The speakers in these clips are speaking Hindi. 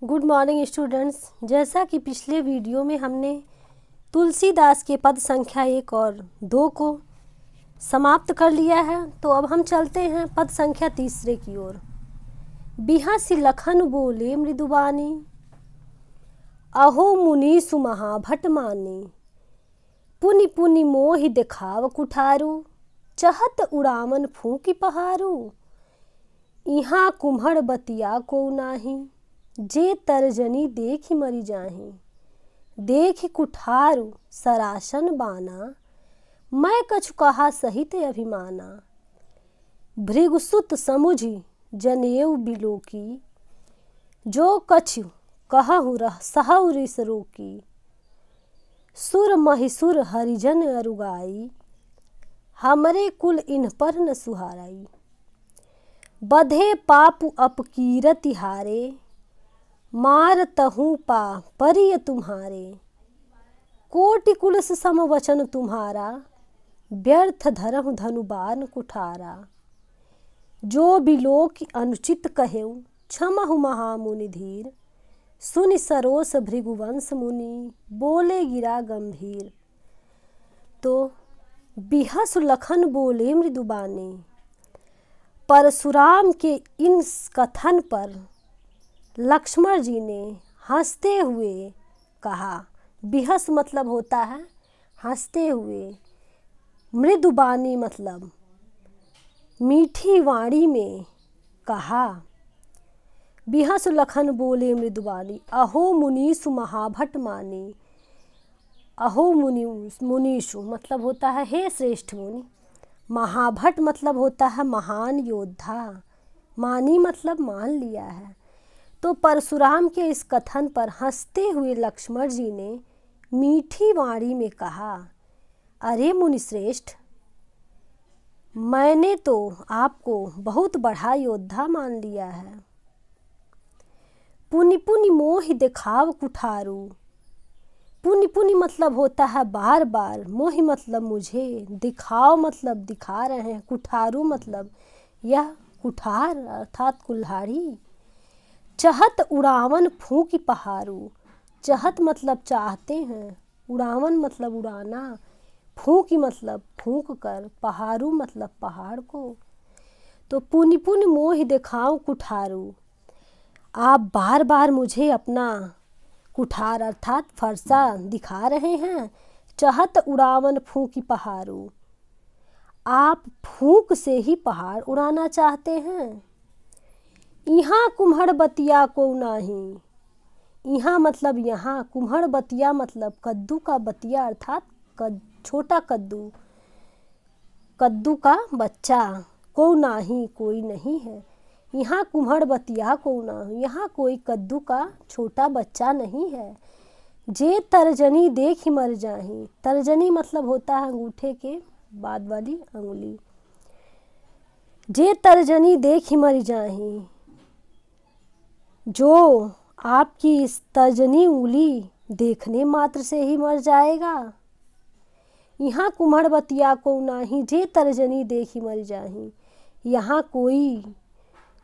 Good morning students. जैसा कि पिछले वीडियो में हमने तुलसीदास के पद संख्या 1 और 2 को समाप्त कर लिया है, तो अब हम चलते हैं पद संख्या 3 की ओर। बिहसि लखन बोले मृदुबानी, अहो मुनीसु महाभट मानी। पुनि पुनि मोहि देखाव कुठारू, चहत उड़ामन फूंकी पहारू। इहाँ कुम्हड़ बतिया को नाही, जे तर्जनी देखि मरि जाही। देखि कुठारू सरासन बाना, मैं कछु कहा सहित अभिमाना। भृगुसुत समुझि जनेऊ बिलोकी, जो कछु कहु सहु रिस रोकी। सुर महिसुर हरिजन अरुगाई, हमरे कुल इन पर न सुहाराई। बधे पापु अपकीरति हारे, मारतहु पा परिय तुम्हारे। कोटि कुलस सम वचन तुम्हारा, व्यर्थ धरहु धनुबान कुठारा। जो बिलोक अनुचित कहेउ, क्षमहु महामुनि धीर। सुनि सरोस भृगुवंश मुनि, बोले गिरा गंभीर। तो बिहसु लखन बोले मृदुबानी। परशुराम के इन कथन पर लक्ष्मण जी ने हंसते हुए कहा। बिहस मतलब होता है हंसते हुए, मृदुबानी मतलब मीठी वाणी में कहा। बिहसु लखन बोले मृदुबानी, अहो मुनीसु महाभट मानी। अहो मुनीषु मतलब होता है हे श्रेष्ठ मुनि। महाभट मतलब होता है महान योद्धा। मानी मतलब मान लिया है। तो परशुराम के इस कथन पर हंसते हुए लक्ष्मण जी ने मीठी वाणी में कहा, अरे मुनिश्रेष्ठ, मैंने तो आपको बहुत बड़ा योद्धा मान लिया है। पुनि पुनि मोहि देखाव कुठारू। पुनि पुनि मतलब होता है बार बार, मोहि मतलब मुझे, दिखाओ मतलब दिखा रहे हैं, कुठारू मतलब यह कुठार अर्थात कुल्हाड़ी। चहत उड़ावन फूंकी पहारू। चहत मतलब चाहते हैं, उड़ावन मतलब उड़ाना, फूंकी मतलब फूंक कर, पहारू मतलब पहाड़ को। तो पुनि पुनि मोहि देखाओ कुठारू, आप बार बार मुझे अपना कुठार अर्थात फरसा दिखा रहे हैं। चहत उड़ावन फूंकी पहारू, आप फूंक से ही पहाड़ उड़ाना चाहते हैं। यहाँ कुम्हड़ बतिया को नाही। यहाँ मतलब यहाँ, कुम्हड़ बतिया मतलब कद्दू का बतिया अर्थात छोटा कद्दू, कद्दू का बच्चा। को नाही कोई नहीं है। यहाँ कुम्हड़ बतिया को ना, यहाँ कोई कद्दू का छोटा बच्चा नहीं है। जे तर्जनी देखि मर जाही। तर्जनी मतलब होता है अंगूठे के बाद वाली अंगुली। जे तर्जनी देखि मर जाही, जो आपकी इस तर्जनी उंगली देखने मात्र से ही मर जाएगा। यहाँ कुम्हड़ बतिया को नाही, जे तर्जनी देखि मर जाही। यहाँ कोई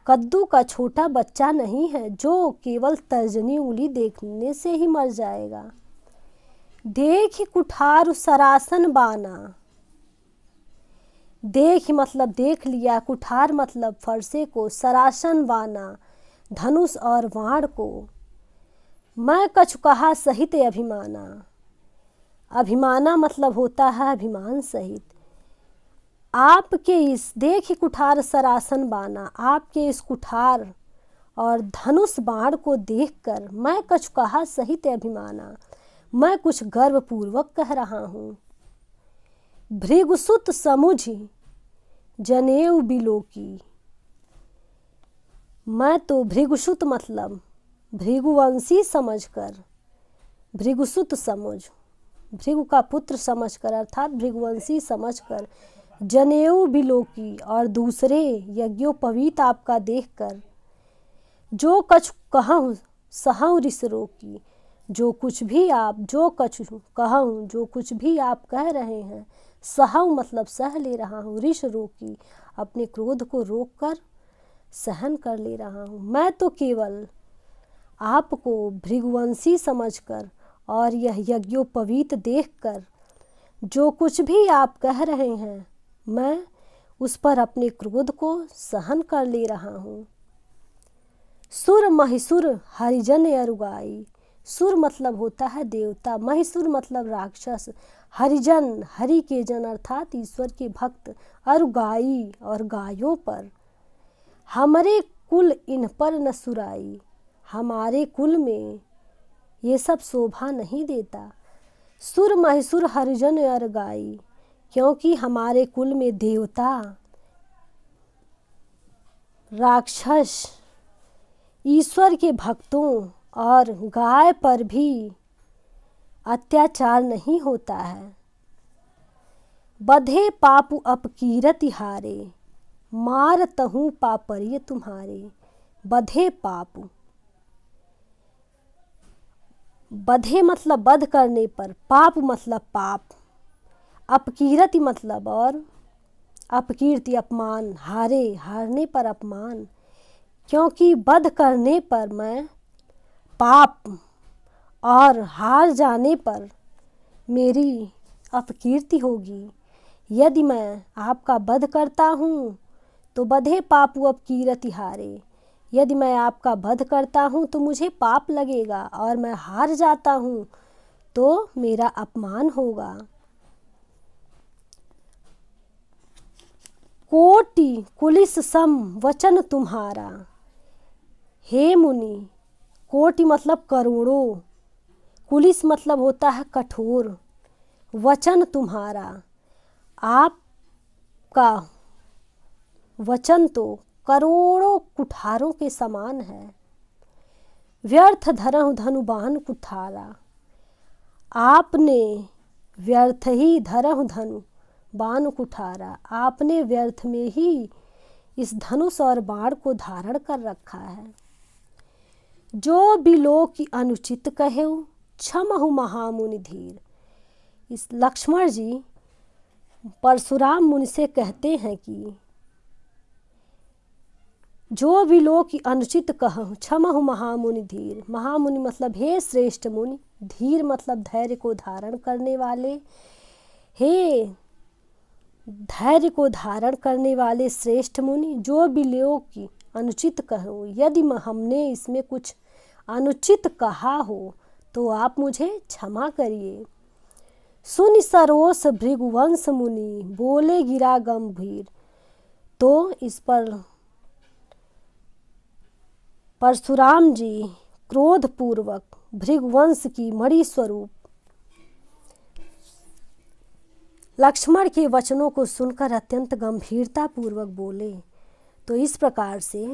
कद्दू का छोटा बच्चा नहीं है जो केवल तर्जनी उंगली देखने से ही मर जाएगा। देखि कुठार सरासन बाना। देख मतलब देख लिया, कुठार मतलब फरसे को, सरासन बाना धनुष और वाण को। मैं कछु कहा सहित अभिमाना। अभिमाना मतलब होता है अभिमान सहित। आपके इस देखि कुठार सरासन बाना, आपके इस कुठार और धनुष बाण को देखकर मैं कछु कहा सहित अभिमाना, मैं कुछ गर्वपूर्वक कह रहा हूँ। भृगुसुत समुझि जनेऊ बिलोकी। मैं तो भृगुसुत मतलब भृगुवंशी समझकर, भृगुसुत समझ भृगु का पुत्र समझकर अर्थात भृगुवंशी समझकर, जनेऊ बिलोकी और दूसरे यज्ञोपवीत आपका देखकर, जो कछु कहूँ सहु रिस रोकी। जो कुछ भी आप, जो कछु कहूँ, जो कुछ भी आप कह रहे हैं, सहु मतलब सह ले रहा हूँ, रिस रोकी अपने क्रोध को रोक कर सहन कर ले रहा हूँ। मैं तो केवल आपको भृगुवंशी समझकर और यह यज्ञोपवीत देखकर जो कुछ भी आप कह रहे हैं मैं उस पर अपने क्रोध को सहन कर ले रहा हूँ। सुर महिसुर हरिजन अरुगाई। सुर मतलब होता है देवता, महिसुर मतलब राक्षस, हरिजन हरि के जन अर्थात ईश्वर के भक्त, अरुगाई और गायों पर। हमारे कुल इन पर न सुराई। हमारे कुल में ये सब शोभा नहीं देता। सुर महिसुर हरिजन अरुगाई, क्योंकि हमारे कुल में देवता, राक्षस, ईश्वर के भक्तों और गाय पर भी अत्याचार नहीं होता है। बधे पापु अपकीरति हारे, मारतहूँ पापरिय तुम्हारे। बधे पापु, बधे मतलब वध करने पर, पाप मतलब पाप, अपकीरति मतलब और अपकीर्ति अपमान, हारे हारने पर अपमान। क्योंकि वध करने पर मैं पाप और हार जाने पर मेरी अपकीर्ति होगी। यदि मैं आपका वध करता हूँ तो बधे पापु अपकीरति हारे। यदि मैं आपका वध करता हूँ तो मुझे पाप लगेगा और मैं हार जाता हूँ तो मेरा अपमान होगा। कोटि कुलिस सम वचन तुम्हारा। हे मुनि, कोटि मतलब करोड़ों, कुलिस मतलब होता है कठोर, वचन तुम्हारा, आपका वचन तो करोड़ों कुठारों के समान है। व्यर्थ धरहु धनुबान कुठारा। आपने व्यर्थ ही धरहु धनु बाण कुठारा, आपने व्यर्थ में ही इस धनुष और बाण को धारण कर रखा है। जो बिलो की अनुचित कहेऊ क्षमहु महामुनि धीर। इस लक्ष्मण जी परशुराम मुनि से कहते हैं कि जो भी लोग की अनुचित कहूँ क्षमहु महामुनि धीर। महामुनि मतलब हे श्रेष्ठ मुनि, धीर मतलब धैर्य को धारण करने वाले। हे धैर्य को धारण करने वाले श्रेष्ठ मुनि, जो भी लोग की अनुचित कहूँ, यदि हमने इसमें कुछ अनुचित कहा हो तो आप मुझे क्षमा करिए। सुनि सरोस भृगुवंश मुनि, बोले गिरा गंभीर। तो इस पर परशुराम जी क्रोधपूर्वक भृगुवंश की मणि स्वरूप लक्ष्मण के वचनों को सुनकर अत्यंत गंभीरता पूर्वक बोले। तो इस प्रकार से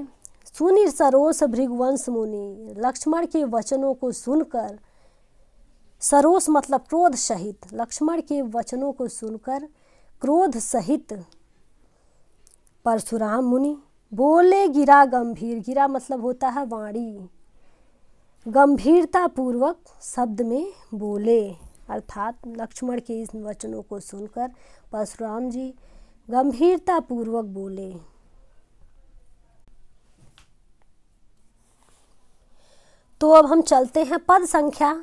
सुनि सरोस भृगुवंश मुनि, लक्ष्मण के वचनों को सुनकर, सरोस मतलब क्रोध सहित, लक्ष्मण के वचनों को सुनकर क्रोध सहित परशुराम मुनि बोले गिरा गंभीर। गिरा मतलब होता है वाणी, गंभीरता पूर्वक शब्द में बोले, अर्थात लक्ष्मण के इस वचनों को सुनकर परशुराम जी गंभीरता पूर्वक बोले। तो अब हम चलते हैं पद संख्या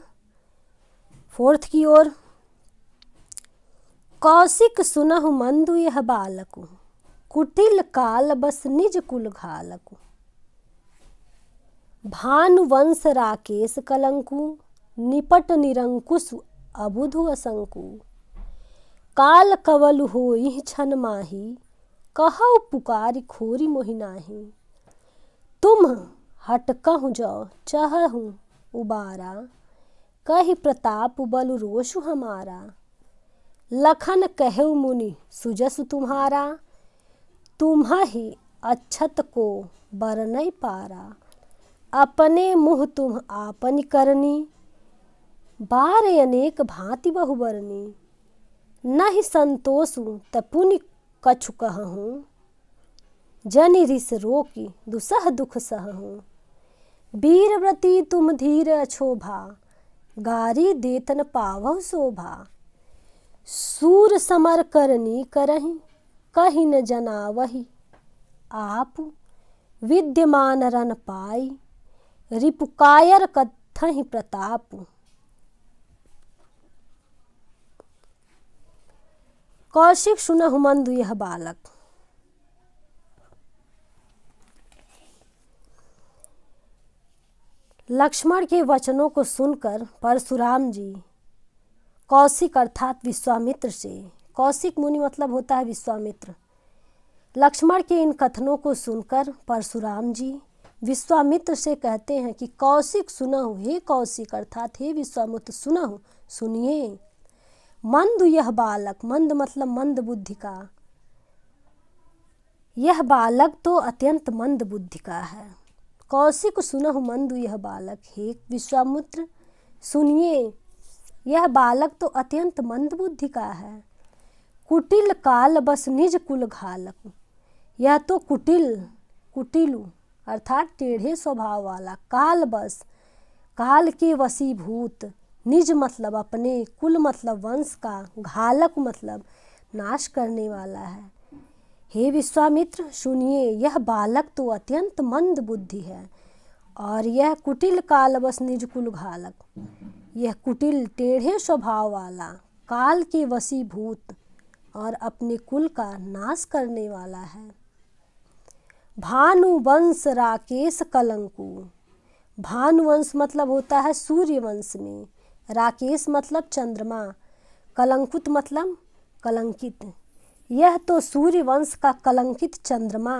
4 की ओर। कौशिक सुनहु मंदु यह बालकु, कुटिल काल बस निज कुल घालकु। भानुवंश राकेश कलंकु, निपट निरंकुश अबुधु असंकु। काल कवल होई छन माही, कहौ पुकारी खोरी मोहि नाही। तुम हटकहु जो चहहु उबारा, कहि प्रताप बल रोषु हमारा। लखन कहु मुनि सुजसु तुम्हारा, तुम्हि अक्षत को बरनई पारा। अपने मुँह तुम आपन करनी, बार अनेक भांति बहुबरनी। नहीं संतोषु तपुनि कछु कहूँ, जनि रिस रोकी दुसह दुख सहूँ। वीरव्रती तुम धीर अछोभा, गारी देतन पावहु शोभा। सूर समर करनी करही, कही न जनावही। आप विद्यमान रन पाई, रिपुकायर कथहि प्रताप। कौशिक सुनहु मंद यह बालक। लक्ष्मण के वचनों को सुनकर परशुराम जी कौशिक अर्थात विश्वामित्र से, कौशिक मुनि मतलब होता है विश्वामित्र, लक्ष्मण के इन कथनों को सुनकर परशुराम जी विश्वामित्र से कहते हैं कि कौशिक सुनहु, हे कौशिक अर्थात हे विश्वामित्र सुनहु, सुनिए। मंद यह बालक, मंद मतलब मंद बुद्धि का, यह बालक तो अत्यंत मंद बुद्धि का है। कौशिक सुनहु मंद यह बालक, हे विश्वामित्र सुनिए, यह बालक तो अत्यंत मंद बुद्धि का है। कुटिल काल बस निज कुल घालक, यह तो कुटिलु अर्थात टेढ़े स्वभाव वाला, काल बस काल के वशीभूत, निज मतलब अपने, कुल मतलब वंश का, घालक मतलब नाश करने वाला है। हे विश्वामित्र सुनिए, यह बालक तो अत्यंत मंद बुद्धि है और यह कुटिल काल बस निज कुल घालक, यह कुटिल टेढ़े स्वभाव वाला, काल के वशीभूत और अपने कुल का नाश करने वाला है। भानुवंश राकेश कलंकु, भानुवंश मतलब होता है सूर्य वंश में, राकेश मतलब चंद्रमा, कलंकुत मतलब कलंकित, यह तो सूर्य वंश का कलंकित चंद्रमा।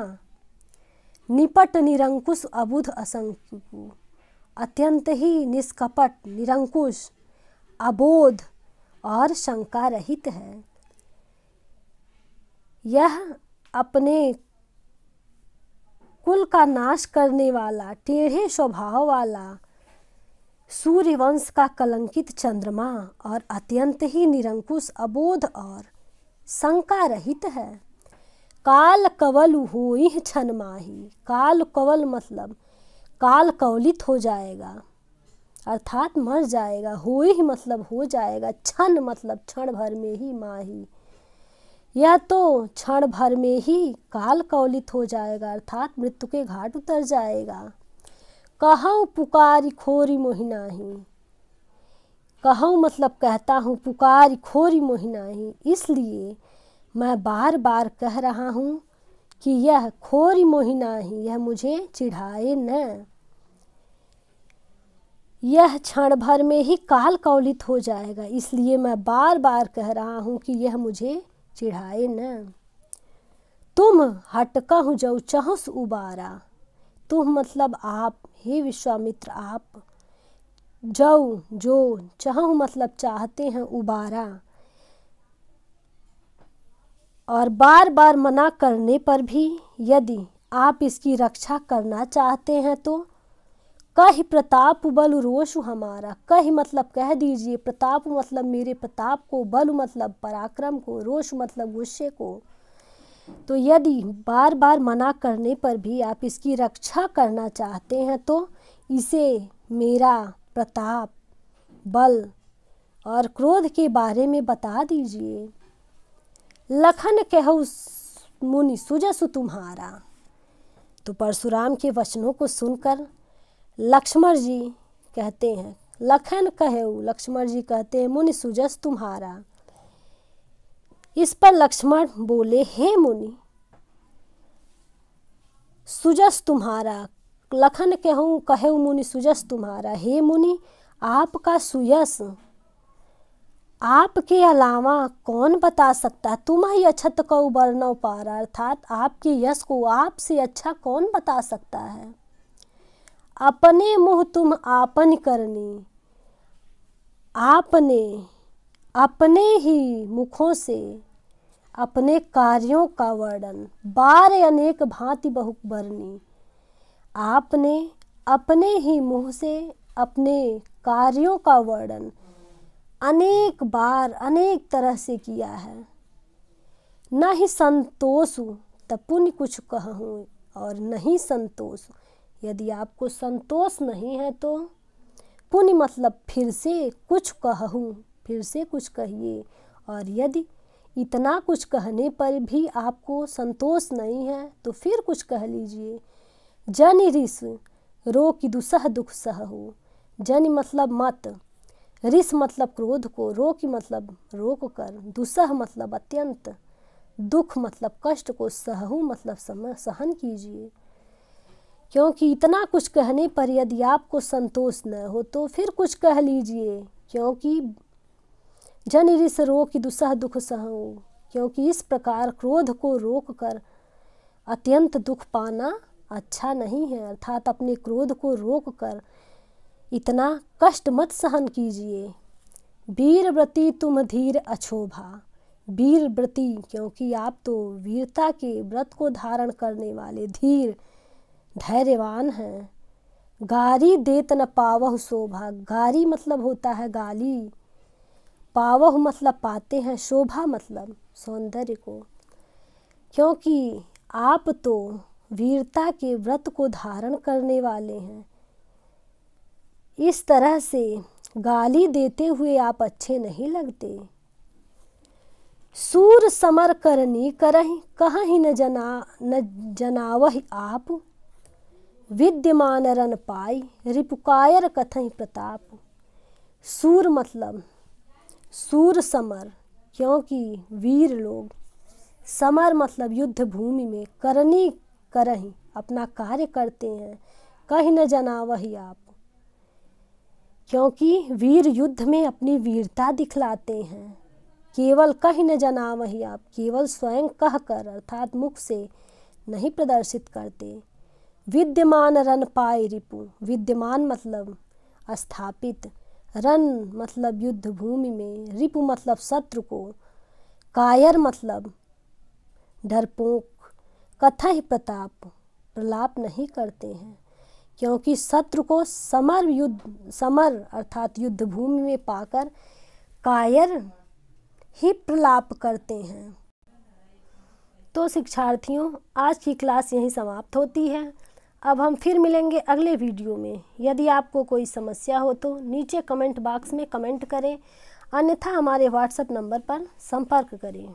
निपट निरंकुश अबुध असंख्यु, अत्यंत ही निष्कपट, निरंकुश, अबोध और शंका रहित है। यह अपने कुल का नाश करने वाला, टेढ़े स्वभाव वाला, सूर्यवंश का कलंकित चंद्रमा और अत्यंत ही निरंकुश, अबोध और शंका रहित है। काल कवल होई क्षण माही, काल कवल मतलब काल कवलित हो जाएगा अर्थात मर जाएगा, होई मतलब हो जाएगा, क्षण मतलब क्षण भर में ही, माही यह तो क्षण भर में ही काल कवलित हो जाएगा अर्थात मृत्यु के घाट उतर जाएगा। कहूँ पुकारी खोरी मोहिनाही, कहूँ मतलब कहता हूँ, पुकारी खोरी मोहिनाही, इसलिए मैं बार बार कह रहा हूँ कि यह खोरी मोहिनाही, यह मुझे चिढ़ाए न, यह क्षण भर में ही काल कवलित हो जाएगा, इसलिए मैं बार बार कह रहा हूँ कि यह मुझे चिढ़ाए न। तुम हटकहु जो चहुस उबारा, तुम मतलब आप, हे विश्वामित्र आप, जो चाहूँ मतलब चाहते हैं, उबारा और बार बार मना करने पर भी यदि आप इसकी रक्षा करना चाहते हैं तो कहि प्रताप बल रोषु हमारा, कहि मतलब कह दीजिए, प्रताप मतलब मेरे प्रताप को, बल मतलब पराक्रम को, रोष मतलब गुस्से को। तो यदि बार बार मना करने पर भी आप इसकी रक्षा करना चाहते हैं तो इसे मेरा प्रताप, बल और क्रोध के बारे में बता दीजिए। लखन कहु मुनि सुजसु तुम्हारा, तो परशुराम के वचनों को सुनकर लक्ष्मण जी कहते हैं, लखन कहु, लक्ष्मण जी कहते हैं मुनि सुजस तुम्हारा। इस पर लक्ष्मण बोले, हे मुनि सुजस तुम्हारा, लखन कहु मुनि सुजस तुम्हारा, हे मुनि आपका सुयस आपके अलावा कौन बता सकता, तुम ही अछत कौ बरनौ पारा, अर्थात आपके यश को आपसे अच्छा कौन बता सकता है। अपने मुँह तुम आपन करनी, आपने अपने ही मुखों से अपने कार्यों का वर्णन, बार अनेक भांति बहु बरनी, आपने अपने ही मुँह से अपने कार्यों का वर्णन अनेक बार अनेक तरह से किया है। न ही संतोष हूँ तब पुण्य कुछ कहूँ और नहीं संतोष, यदि आपको संतोष नहीं है तो पुण्य मतलब फिर से कुछ कहूँ, फिर से कुछ कहिए, और यदि इतना कुछ कहने पर भी आपको संतोष नहीं है तो फिर कुछ कह लीजिए। जन ऋष रो की दुसह दुख सहु। जनि मतलब मत, रिस मतलब क्रोध को, रो की मतलब रोक कर, दुसह मतलब अत्यंत, दुख मतलब कष्ट को, सहु मतलब सहन कीजिए। क्योंकि इतना कुछ कहने पर यदि आपको संतोष न हो तो फिर कुछ कह लीजिए। क्योंकि जनि रिस रो की दुसह दुख सहु, क्योंकि इस प्रकार क्रोध को रोक कर अत्यंत दुख पाना अच्छा नहीं है। अर्थात अपने क्रोध को रोक कर इतना कष्ट मत सहन कीजिए। वीर व्रती तुम धीर अछोभा, वीर व्रती क्योंकि आप तो वीरता के व्रत को धारण करने वाले धीर धैर्यवान हैं। गारी देत न पावह शोभा, गारी मतलब होता है गाली, पावह मतलब पाते हैं, शोभा मतलब सौंदर्य को। क्योंकि आप तो वीरता के व्रत को धारण करने वाले हैं, इस तरह से गाली देते हुए आप अच्छे नहीं लगते। सूर समर करनी करहि, कहहि न जनावहि आप, विद्यमान रन पाई, रिपुकायर कथहि प्रताप। सूर मतलब सूर समर, क्योंकि वीर लोग, समर मतलब युद्ध भूमि में, करनी करहि अपना कार्य करते हैं, कहीं न जनावहि आप, क्योंकि वीर युद्ध में अपनी वीरता दिखलाते हैं। केवल कहीं न जनावहि आप, केवल स्वयं कहकर अर्थात मुख से नहीं प्रदर्शित करते। विद्यमान रन पाए रिपु, विद्यमान मतलब स्थापित, रन मतलब युद्ध भूमि में, रिपु मतलब शत्रु को, कायर मतलब डरपोक, कथहि प्रताप प्रलाप नहीं करते हैं। क्योंकि शत्रु को समर अर्थात युद्ध भूमि में पाकर कायर ही प्रलाप करते हैं। तो शिक्षार्थियों, आज की क्लास यहीं समाप्त होती है। अब हम फिर मिलेंगे अगले वीडियो में। यदि आपको कोई समस्या हो तो नीचे कमेंट बॉक्स में कमेंट करें, अन्यथा हमारे व्हाट्सएप नंबर पर संपर्क करें।